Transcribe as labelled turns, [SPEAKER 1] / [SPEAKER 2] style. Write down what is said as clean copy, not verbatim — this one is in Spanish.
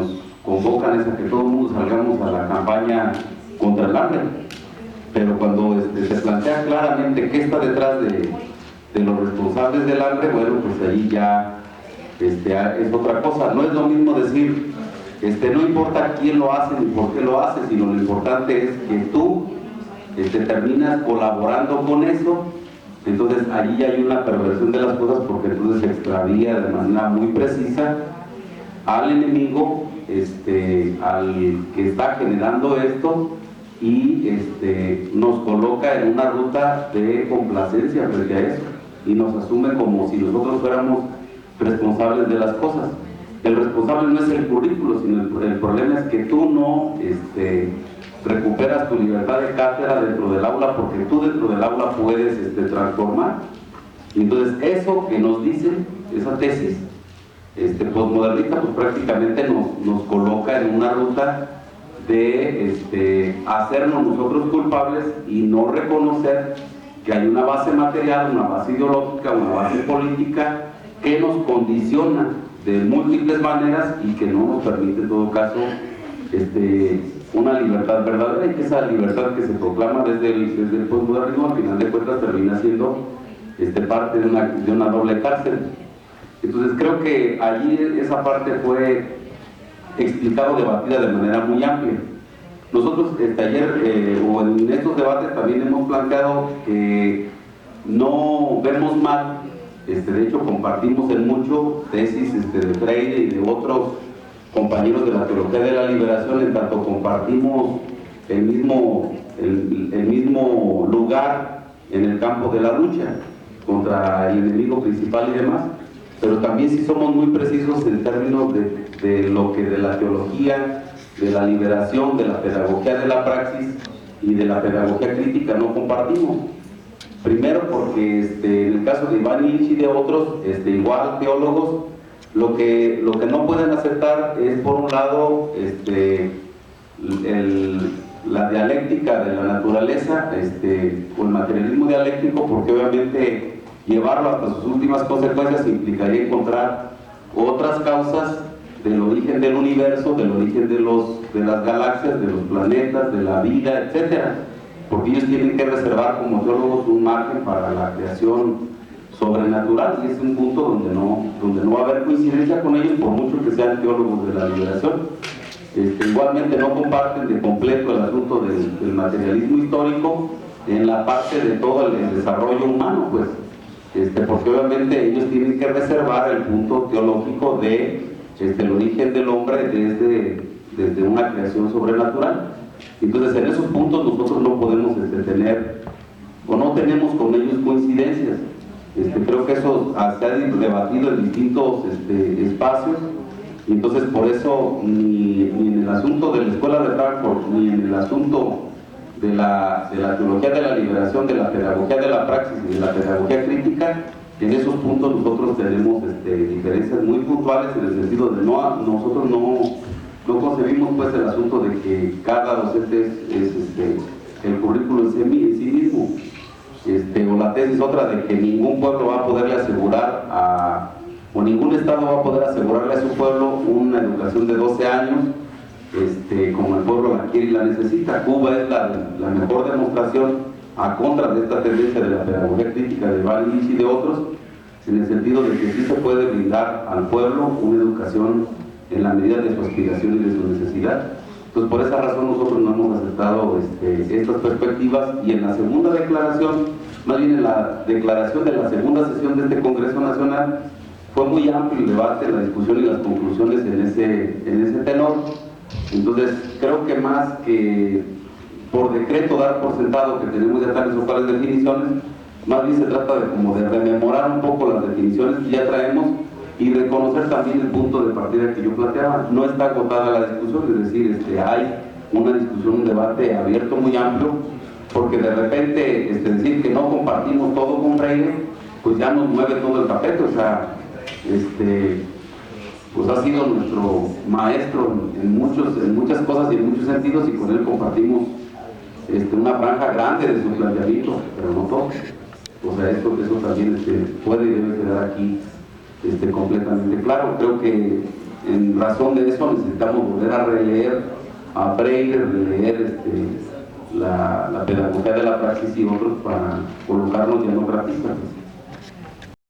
[SPEAKER 1] nos convocan es a que todo el mundo salgamos a la campaña contra el hambre, pero cuando se plantea claramente qué está detrás de los responsables del hambre, bueno, pues ahí ya es otra cosa. No es lo mismo decir, no importa quién lo hace ni por qué lo hace, sino lo importante es que tú terminas colaborando con eso. Entonces allí ya hay una perversión de las cosas, porque entonces se extravía de manera muy precisa al enemigo, al que está generando esto, y nos coloca en una ruta de complacencia frente a eso, y nos asume como si nosotros fuéramos responsables de las cosas. El responsable no es el currículo, sino el problema es que tú no recuperas tu libertad de cátedra dentro del aula, porque tú dentro del aula puedes transformar. Y entonces eso que nos dicen, esa tesis postmodernista, pues prácticamente nos coloca en una ruta de hacernos nosotros culpables y no reconocer que hay una base material, una base ideológica, una base política que nos condiciona de múltiples maneras y que no nos permite en todo caso una libertad verdadera, y que esa libertad que se proclama desde el postmodernismo al final de cuentas termina siendo parte de una doble cárcel. Entonces creo que allí esa parte fue explicado, debatida de manera muy amplia. Nosotros ayer o en estos debates también hemos planteado que no vemos mal, de hecho compartimos en mucho tesis de Freire y de otros compañeros de la teología de la liberación, en tanto compartimos el mismo lugar en el campo de la lucha contra el enemigo principal y demás, pero también sí somos muy precisos en términos de lo que de la teología, de la liberación, de la pedagogía de la praxis y de la pedagogía crítica no compartimos. Primero porque en el caso de Iván Illich y de otros, igual teólogos, lo que no pueden aceptar es, por un lado, la dialéctica de la naturaleza, o el materialismo dialéctico, porque obviamente llevarlo hasta sus últimas consecuencias implicaría encontrar otras causas del origen del universo, del origen de las galaxias, de los planetas, de la vida, etcétera, porque ellos tienen que reservar como teólogos un margen para la creación sobrenatural, y es un punto donde no va a haber coincidencia con ellos, por mucho que sean teólogos de la liberación. Igualmente no comparten de completo el asunto del materialismo histórico en la parte de todo el desarrollo humano, pues, porque obviamente ellos tienen que reservar el punto teológico de el origen del hombre desde una creación sobrenatural. Entonces en esos puntos nosotros no podemos tener, o no tenemos con ellos coincidencias. Creo que eso se ha debatido en distintos espacios, y entonces por eso ni en el asunto de la escuela de Frankfurt, ni en el asunto de la teología de la liberación, de la pedagogía de la praxis y de la pedagogía crítica, en esos puntos nosotros tenemos diferencias muy puntuales, en el sentido de nosotros no concebimos pues el asunto de que cada docente es el currículo en sí mismo, o la tesis otra de que ningún pueblo va a poderle asegurar o ningún estado va a poder asegurarle a su pueblo una educación de 12 años como el pueblo la quiere y la necesita. Cuba es la mejor demostración a contra de esta tendencia de la pedagogía crítica de Iván Illich y de otros, en el sentido de que sí se puede brindar al pueblo una educación en la medida de su aspiración y de su necesidad. Entonces por esa razón nosotros no hemos aceptado estas perspectivas, y en la segunda declaración, más bien en la declaración de la segunda sesión de este Congreso Nacional, fue muy amplio el debate, la discusión y las conclusiones en ese tenor. Entonces creo que más que por decreto dar por sentado que tenemos ya tales o cuales definiciones, más bien se trata de rememorar un poco las definiciones que ya traemos y reconocer también el punto de partida que yo planteaba. No está agotada la discusión, es decir, hay una discusión, un debate abierto muy amplio, porque de repente decir que no compartimos todo con Freire, pues ya nos mueve todo el tapete. O sea, pues ha sido nuestro maestro en muchas cosas y en muchos sentidos, y con él compartimos una franja grande de su planteamiento, pero no todo. O sea, eso también puede y debe quedar aquí completamente claro. Creo que En razón de eso necesitamos volver a releer a Freire, releer la pedagogía de la praxis y otros para colocarnos ya no gratistas.